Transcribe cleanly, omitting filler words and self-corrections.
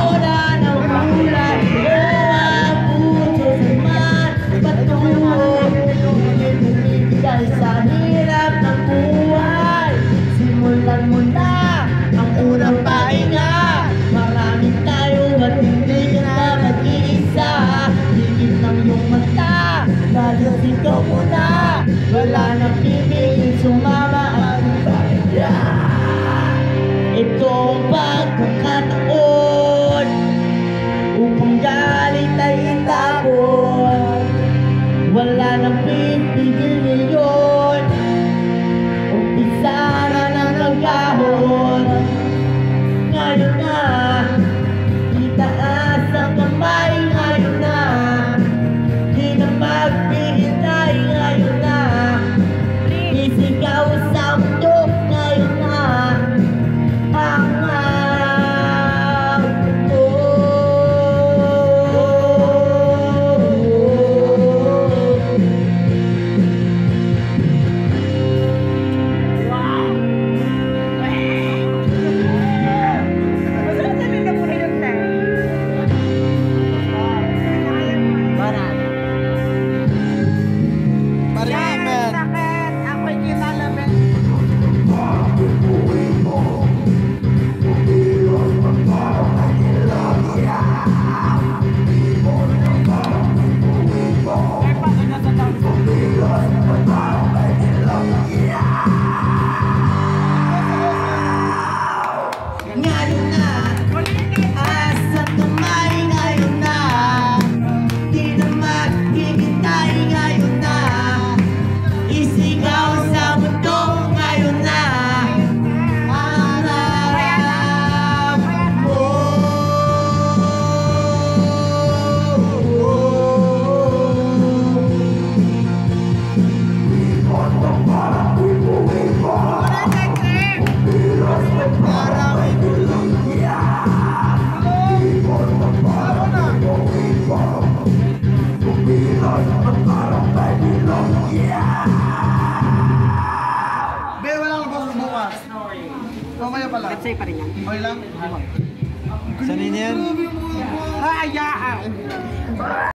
hora ng ulan o ang puso sa man patuloy bumibigay sa hirap ng buhay. Simulan mo na ang unang pahinga. Marami tayo at hindi ka na nag-iisa. Higit ng iyong mata dahil ikaw mo na. Wala nang pipigil sumama at pahinga. Ito ang pagkakataon upang galit ay itapon. Wala nang pipigil ngayon. Umpisa na ng nagkahon. Ngayon na, itaas ang kamay. Ngayon na, di na maghihintay. Ngayon na, isigaw sa mundo. Ngayon na, hangaw mo. Ngayon na, asang kamay. Ngayon na, di na maghihintay. Ngayon na, isigaw sa mundo. Ngayon na, hanap mo. Be, wala kang boses bukas. Mamaya pala. Let's say pa rin yan. Okay lang? Sanay na yan. Hayaan.